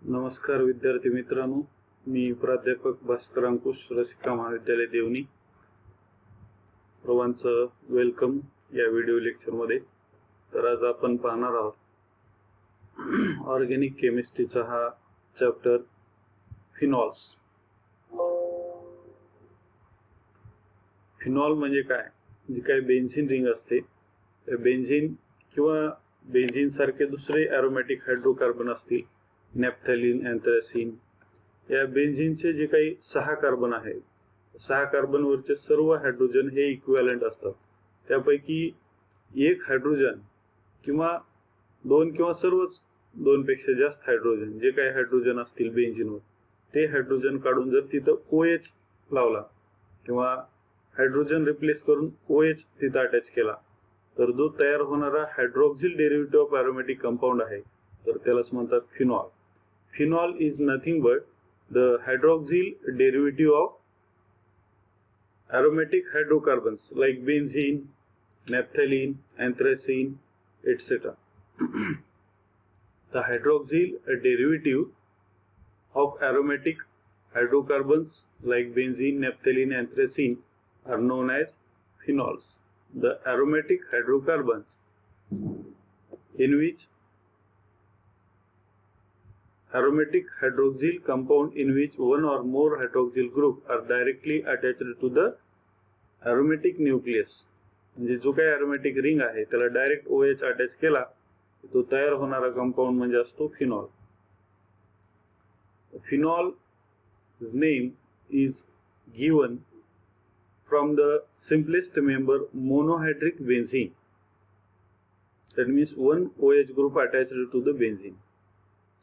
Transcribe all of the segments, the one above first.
नमस्कार विद्यार्थी मित्रांनो, मी प्राध्यापक भास्कर अंकुश, रसिका महाविद्यालय देवणी. सर्वांचं वेलकम या व्हिडिओ लेक्चरमध्ये. तर आज आपण पाहणार आहोत ऑर्गॅनिक केमिस्ट्रीचा हा चॅप्टर फिनॉल्स. फिनॉल म्हणजे काय? जी काही बेन्झीन रिंग असते, बेन्झीन किंवा बेन्झीन सारखे दुसरे एरोमॅटिक हायड्रोकार्बन असतील, नॅफ्थॅलिन, अँथ्रासिन, या बेन्झीनचे जे काही 6 कार्बन आहेत, 6 कार्बनवरचे सर्व हायड्रोजन हे इक्विव्हॅलंट असतात. त्यापैकी एक हायड्रोजन किंवा दोन किंवा सर्वच 2 पेक्षा जास्त हायड्रोजन, जे काही हायड्रोजन असतील बेन्झीनवर, ते हायड्रोजन काढून जर तिथं OH लावला किंवा हायड्रोजन रिप्लेस करून OH तिथं अटॅच केला, तर जो तयार होणारा हायड्रॉक्सिल डेरिव्हेटिव्ह ऑफ एरोमॅटिक कंपाऊंड आहे, तर त्यालाच म्हणतात phenol. Phenol is nothing but the hydroxyl derivative of aromatic hydrocarbons like benzene, naphthalene, anthracene, etc. The hydroxyl derivative of aromatic hydrocarbons like benzene, naphthalene, anthracene are known as phenols. The aromatic hydrocarbons in which aromatic hydroxyl compound in which one or more hydroxyl group are directly attached to the aromatic nucleus. म्हणजे जो काही aromatic ring आहे त्याला direct OH attach केला, तो तयार होणारा compound म्हणजे असतो phenol. Phenol name is given from the simplest member monohydric benzene. That means one OH group attached to the benzene.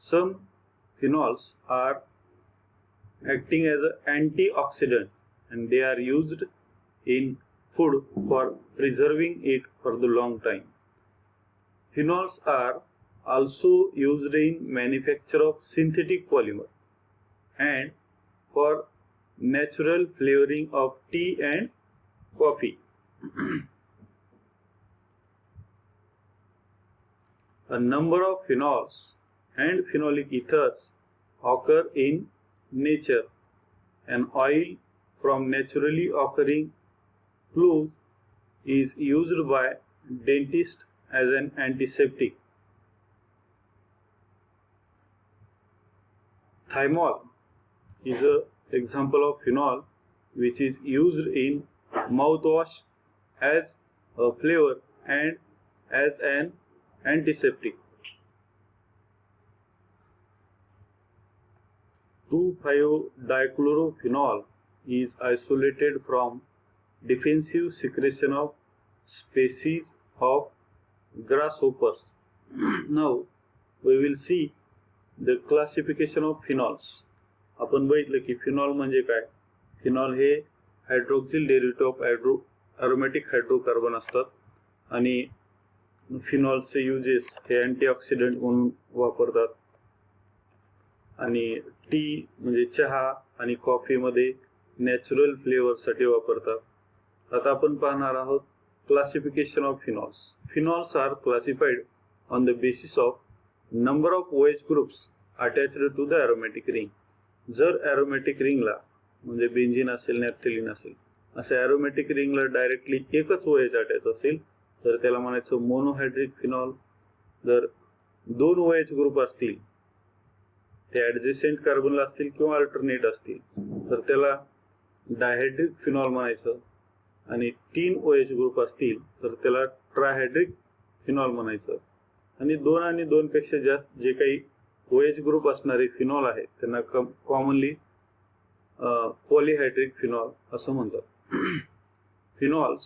Some phenols are acting as an antioxidant and they are used in food for preserving it for the long time. Phenols are also used in manufacture of synthetic polymer and for natural flavoring of tea and coffee. A number of phenols and phenolic ethers occur in nature. An oil from naturally occurring flues is used by dentists as an antiseptic. Thymol is an example of phenol which is used in mouthwash as a flavor and as an antiseptic. 2,5-dichlorophenol is isolated from defensive secretion of species of grasshoppers. Now we will see the classification of phenols. आपण बघितलं की phenol म्हणजे काय. Phenol हे hydroxyl derivative of एरोमॅटिक hydrocarbon असतात आणि फिनॉलचे uses हे antioxidant म्हणून वापरतात आणि टी म्हणजे चहा आणि कॉफीमध्ये नॅचरल फ्लेवरसाठी वापरतात. आता आपण पाहणार आहोत classification of phenols. Phenols are classified on the basis of number of OH groups attached to the aromatic ring. जर एरोमॅटिक रिंगला म्हणजे बेन्झीन असेल, नॅफ्थॅलिन असेल, अशा एरोमॅटिक रिंगला डायरेक्टली एकच OH अटॅच असेल तर त्याला म्हणायचं मोनोहायड्रिक फिनॉल. जर 2 OH ग्रुप असतील, ते ऍडजेसेंट कार्बनला असतील किंवा अल्टरनेट असतील, तर त्याला डायहायड्रिक फिनॉल म्हणायचं. आणि 3 OH ग्रुप असतील तर त्याला ट्रायहायड्रिक फिनॉल म्हणायचं. आणि 2 आणि 2 पेक्षा जास्त जे काही OH ग्रुप असणारे फिनॉल आहेत त्यांना कॉमनली पॉलीहायड्रिक फिनॉल असं म्हणतात. Phenols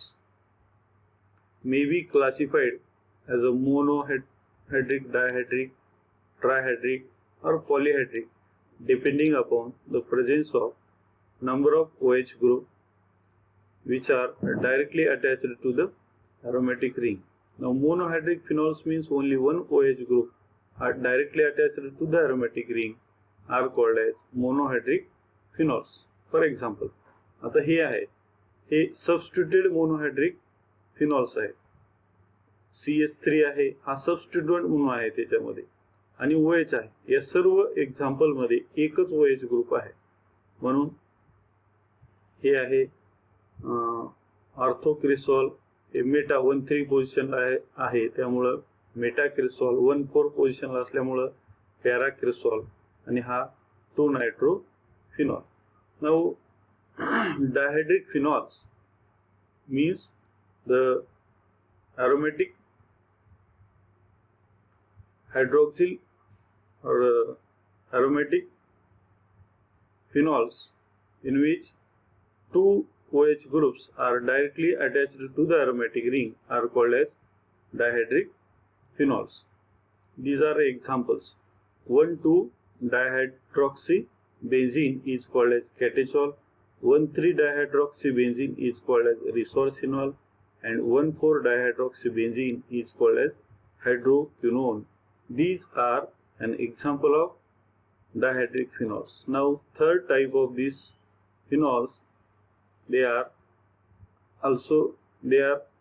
may be classified as a monohydric, dihydric, trihydric or polyhydric depending upon the presence of number of OH group which are directly attached to the aromatic ring. Now monohydric phenols means only one OH group are directly attached to the aromatic ring are called as monohydric phenols. For example, आता हे आहे, हे substituted monohydric phenols आहे. CH3 आहे, हा सबस्टिट्यूएंट म्हणून आहे त्याच्यामध्ये. आणि OH आहे. या सर्व एक्झाम्पल मध्ये एकच OH ग्रुप आहे. म्हणून हे आहे ऑर्थोक्रिसॉल, हे मेटा 1,3 पोझिशनला आहे त्यामुळं मेटाक्रिसॉल, 1,4 पोझिशनला असल्यामुळं पॅराक्रिसॉल आणि हा 2 nitrophenol. Now dihydric phenols means the aromatic hydroxyl or aromatic phenols in which two OH groups are directly attached to the aromatic ring are called as dihydric phenols. These are examples. 1,2-dihydroxybenzene is called as catechol, 1,3-dihydroxybenzene is called as resorcinol, and 1,4-dihydroxybenzene is called as hydroquinone. These are an example of dihydric phenols. Now third type of these phenols, they are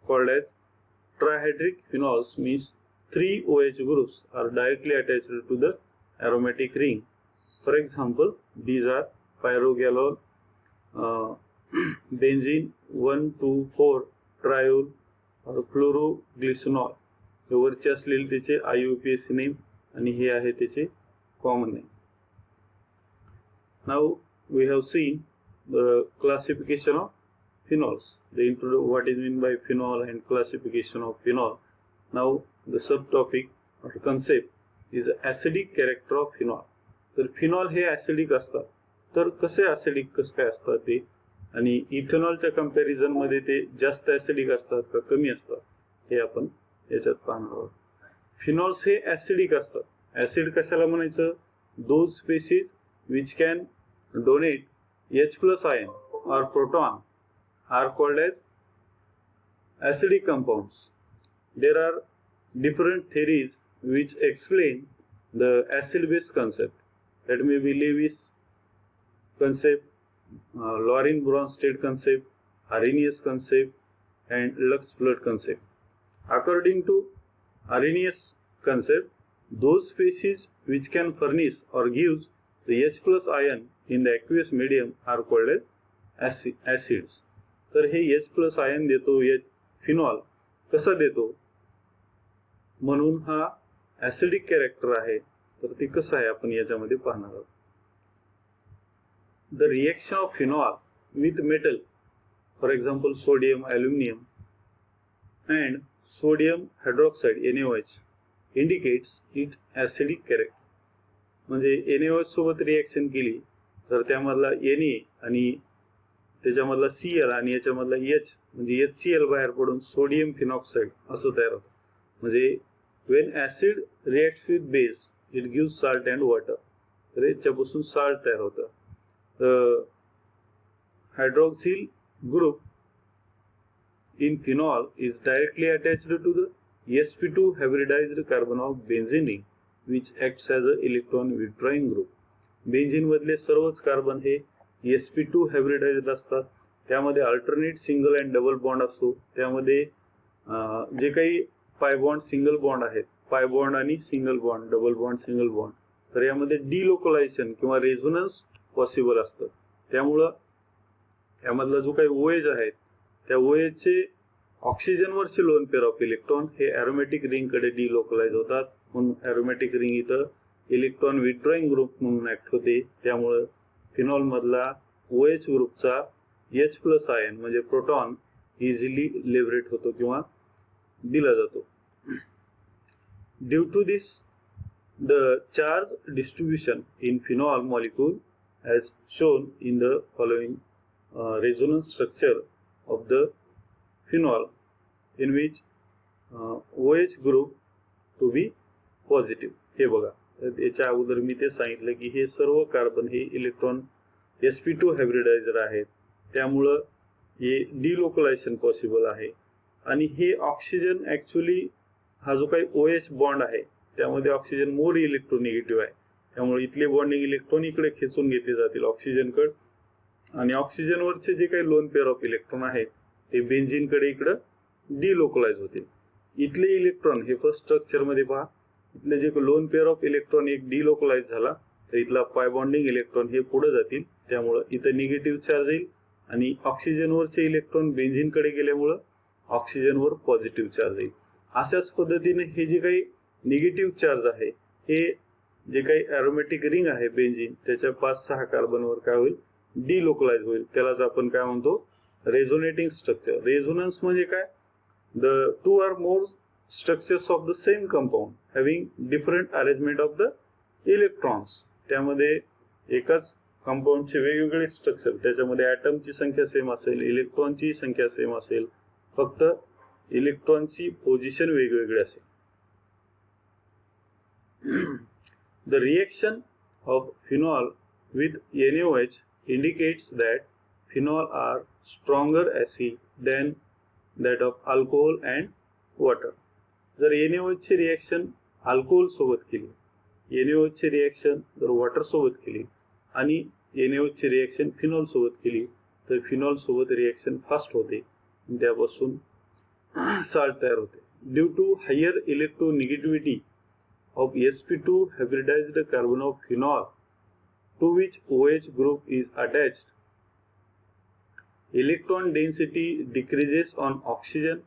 called as trihydric phenols, means 3 OH groups are directly attached to the aromatic ring. For example, these are pyrogalol, benzene 1,2,4 triol or chloroglycinol. हे वरचे असलेले त्याचे IUPAC name आणि हे आहे त्याचे common name. Now we have seen the classification of phenols, what is meant by phenol and classification of phenol. Now the subtopic or concept is acidic character of phenol. तर phenol हे acidic असतात. तर कसे acidic कसं काय असतात ते, आणि इथेनॉलच्या कंपॅरिझन मध्ये ते जास्त ऍसिडिक असतात का कमी असतात हे आपण याच्यात पाहणार आहोत. फिनॉल्स हे ऍसिडिक असतात. ऍसिड कशाला म्हणायचं? Those species which can donate H+ ion or proton are called as acidic compounds. There are different theories which explain the acid-base concept. That may be Lewis concept, Lorin Bronsted concept, Arrhenius concept, and Lux-Flood concept. According to Arrhenius concept, those species which can furnish or gives the H+ ion in the aqueous medium are called as acids. तर हे H+ ion देतो phenol. कसा देतो? म्हणून हा acidic character आहे. तर ते कसं आहे आपण याच्यामध्ये पाहणार आहोत. The reaction of phenol with metal, for example sodium, aluminium and sodium hydroxide NaOH indicates it acidic character. म्हणजे NaOH सोबत रिएक्शन केली तर त्यामधला Na आणि त्याच्यामधला Cl आणि याच्यामधला H म्हणजे HCl बाहेर पडून सोडियम फिनॉक्साइड असं तयार होतं. म्हणजे when acid reacts with base it gives salt and water. तर याच्यापासून salt तयार होतं. Hydroxyl group in phenol is directly attached to the sp2 hybridized carbon of benzene ring which acts as a electron withdrawing group. Benzene मधले सर्वच carbon हे sp2 hybridised असतात. त्यामध्ये alternate single and double bond असतो. त्यामध्ये जे काही pi bond single bond आहेत, पाय बॉन्ड आणि single bond, double bond single bond, तर यामध्ये डिलोकलायझेशन किंवा रेझोनन्स पॉसिबल असतं. त्यामुळं यामधला जो काही OH आहे त्या OH चे ऑक्सिजनवरचे लोन पेअर ऑफ इलेक्ट्रॉन हे अरोमॅटिक रिंग कडे डिलोकलाइज होतात. म्हणून अरोमॅटिक रिंग इथं इलेक्ट्रॉन विथड्रॉइंग ग्रुप म्हणून ऍक्ट होते. त्यामुळे फिनॉल मधला OH ग्रुपचा H+ आयन म्हणजे प्रोटॉन इझिली लिबरेट होतो किंवा दिला जातो. Due to this the charge distribution in phenol molecule as shown in the following resonance structure of the phenol in which OH group to be positive. हे बघा, याच्या अगोदर मी ते सांगितलं की हे सर्व कार्बन हे इलेक्ट्रॉन sp2 हायब्रिडायझर आहेत. त्यामुळं हे डिलोकलायझेशन पॉसिबल आहे. आणि हे ऑक्सिजन ऍक्च्युली हा जो काही OH बॉन्ड आहे त्यामध्ये ऑक्सिजन मोर इलेक्ट्रोनिगेटिव्ह आहे. त्यामुळे इथले बॉन्डिंग इलेक्ट्रॉन इकडे खेचून घेतले जातील ऑक्सिजनकडे, आणि ऑक्सिजनवरचे जे काही लोन पेअर ऑफ इलेक्ट्रॉन आहेत ते बेन्झीनकडे इकडे डिलोकलाइज होतील. इथले इलेक्ट्रॉन हे फर्स्ट स्ट्रक्चर मध्ये पहा, इथले जे लोन पेअर ऑफ इलेक्ट्रॉन एक डिलोकलाइज झाला तर इथला पाय बॉन्डिंग इलेक्ट्रॉन हे पुढे जातील, त्यामुळे इथं निगेटिव्ह चार्ज येईल आणि ऑक्सिजनवरचे इलेक्ट्रॉन बेन्झीनकडे गेल्यामुळे ऑक्सिजनवर पॉझिटिव्ह चार्ज येईल. अशाच पद्धतीने हे जे काही निगेटिव्ह चार्ज आहे हे जे काही एरोमॅटिक रिंग आहे बेन्झीन त्याच्या 5-6 कार्बनवर काय होईल, डिलोकलाइज होईल. त्यालाच आपण काय म्हणतो, रेझोनेटिंग स्ट्रक्चर. रेझोनन्स म्हणजे काय, the two are more structures of the same compound having different arrangement of the electrons. त्यामध्ये एकाच कंपाऊंडचे वेगवेगळे स्ट्रक्चर, त्याच्यामध्ये ॲटमची संख्या सेम असेल, इलेक्ट्रॉनची संख्या सेम असेल, फक्त इलेक्ट्रॉनची पोझिशन वेगवेगळी असेल. The reaction of phenol with NaOH indicates that phenol are stronger acid than that of alcohol and water. जर NaOH ची रिएक्शन अल्कोहोल सोबत केली, NaOH ची रिएक्शन जर वॉटर सोबत केली आणि NaOH ची रिएक्शन फिनॉल सोबत केली तर फिनॉल सोबत रिएक्शन फास्ट होते, त्यापासून साल्ट तयार होते. Due to higher electronegativity of sp2 hybridized carbon of phenol to which OH group is attached, electron density decreases on oxygen.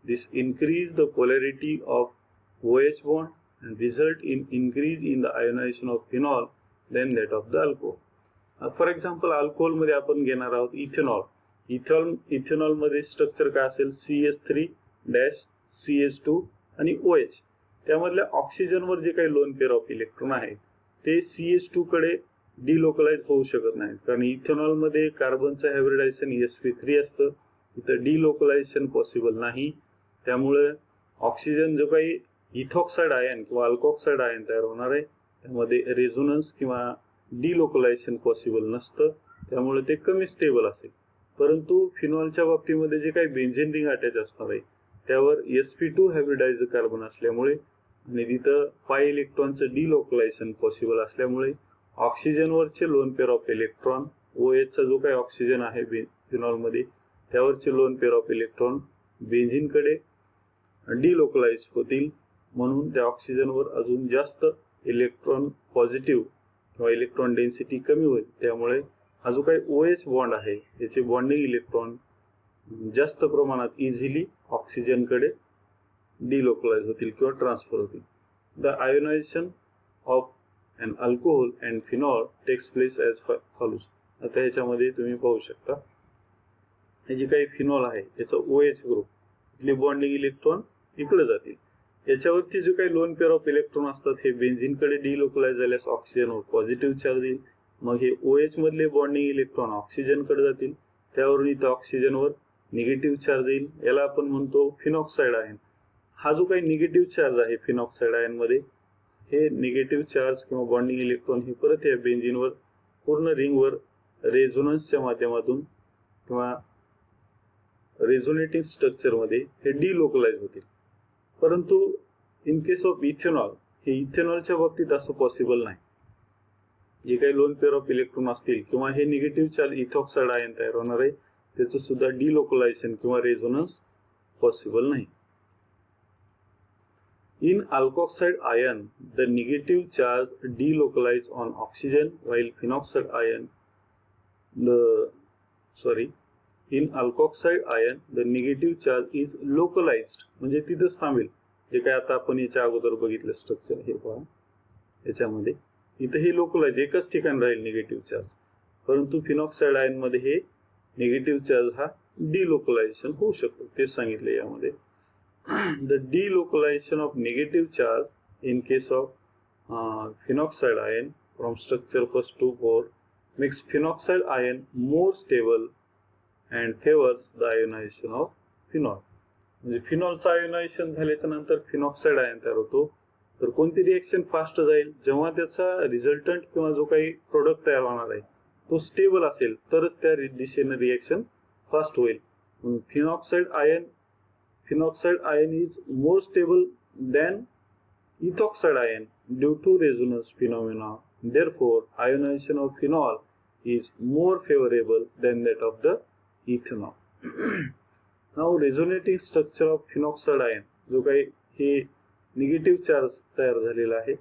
This increases the polarity of OH bond and result in increase in the ionization of phenol than that of the alcohol. For example, alcohol मध्ये आपण घेणार आहोत ethanol. Ethanol मध्ये structure काय असेल, CH3-CH2 आणि OH. त्यामधल्या ऑक्सिजनवर जे काही लोन पेअर ऑफ इलेक्ट्रॉन आहेत ते CH2 कडे डिलोकलाइज होऊ शकत नाहीत, कारण इथेनॉल मध्ये कार्बनचं हायब्रिडायझेशन sp3 असतं, इथं डिलोकलायझेशन पॉसिबल नाही. त्यामुळे ऑक्सिजन जो काही इथॉक्साइड आयन किंवा अल्कोक्साइड आयन तयार होणार आहे त्यामध्ये रेझोनन्स किंवा डिलोकलायझेशन पॉसिबल नसतं, त्यामुळे ते कमी स्टेबल असेल. परंतु फिनॉलच्या बाबतीमध्ये जे काही बेन्झीन रिंग अटॅच असणार आहे त्यावर sp2 हायब्रिडाइज्ड कार्बन असल्यामुळे आणि तिथं पाय इलेक्ट्रॉनचं डिलोकलायझेशन पॉसिबल असल्यामुळे ऑक्सिजनवरचे lone pair of electron, OH चा जो काही ऑक्सिजन आहे फिनॉलमध्ये त्यावरचे लोन पेअर ऑफ इलेक्ट्रॉन बेन्झीनकडे डिलोकलाइज होतील, म्हणून त्या ऑक्सिजनवर अजून जास्त इलेक्ट्रॉन पॉझिटिव्ह किंवा इलेक्ट्रॉन डेन्सिटी कमी होईल. त्यामुळे हा जो काही OH बॉन्ड आहे त्याचे बॉन्डिंग इलेक्ट्रॉन जास्त प्रमाणात इझिली ऑक्सिजनकडे डिलोकलाइज होतील किंवा ट्रान्सफर होतील. The ionization of an alcohol and phenol takes place as follows. आता ह्याच्यामध्ये तुम्ही पाहू शकता हे जे काही फिनॉल आहे त्याचा OH ग्रुप इथले बॉन्डिंग इलेक्ट्रॉन इकडे जातील. याच्यावरती जे काही लोन पेअर ऑफ इलेक्ट्रॉन असतात हे बेन्झीनकडे डिलोकलाइज झाल्यास ऑक्सिजनवर पॉझिटिव्ह चार्ज येईल, मग हे OH मधले बॉन्डिंग इलेक्ट्रॉन ऑक्सिजनकडे जातील, त्यावरून इथं ऑक्सिजनवर निगेटिव्ह चार्ज येईल. याला आपण म्हणतो फिनॉक्साइड आयन. हा जो काही निगेटिव्ह चार्ज आहे फिनॉक्साइड आयन मध्ये, हे निगेटिव्ह चार्ज किंवा बॉन्डिंग इलेक्ट्रॉन हे परत या बेन्झीनवर पूर्ण रिंगवर रेझोनन्सच्या माध्यमातून किंवा रेझोनेटिंग स्ट्रक्चर मध्ये हे डिलोकलाइज होतील. परंतु इन केस ऑफ इथेनॉल, हे इथेनॉलच्या बाबतीत असं पॉसिबल नाही. जे काही लोन पेअर ऑफ इलेक्ट्रॉन असतील किंवा हे निगेटिव्ह चार्ज इथॉक्साइड आयन तयार होणार आहे त्याचं सुद्धा डिलोकलायझेशन किंवा रेझोनन्स पॉसिबल नाही. In alkoxide ion, the negative charge delocalized on oxygen, while in alkoxide ion, the negative charge is localized. म्हणजे तिथंच थांबेल. जे काय आता आपण याच्या अगोदर बघितलं स्ट्रक्चर हे पहा, याच्यामध्ये इथं हे लोकलाइज एकच ठिकाण राहील निगेटिव्ह चार्ज, परंतु फिनॉक्साइड आयन मध्ये हे निगेटिव्ह चार्ज हा डिलोकलायझेशन होऊ शकतो, तेच सांगितले यामध्ये. The delocalization of negative charge in case of phenoxide ion from structure first to 4 makes phenoxide ion more stable and favors the ionization of phenol. म्हणजे फिनॉलचं आयोनायझेशन झाल्याच्या नंतर फिनॉक्साइड आयन तयार होतो. तर कोणती रिएक्शन फास्ट जाईल, जेव्हा त्याचा रिझल्टंट किंवा जो काही प्रोडक्ट तयार होणार आहे तो स्टेबल असेल तरच त्या दिशेने रिएक्शन फास्ट होईल. Phenoxide ion is more stable than ethoxide ion due to resonance phenomena. Therefore, ionization of phenol is more favorable than that of the ethanol. Now, resonating structure of phenoxide ion, जो काही हे negative charge तयार झालेला आहे.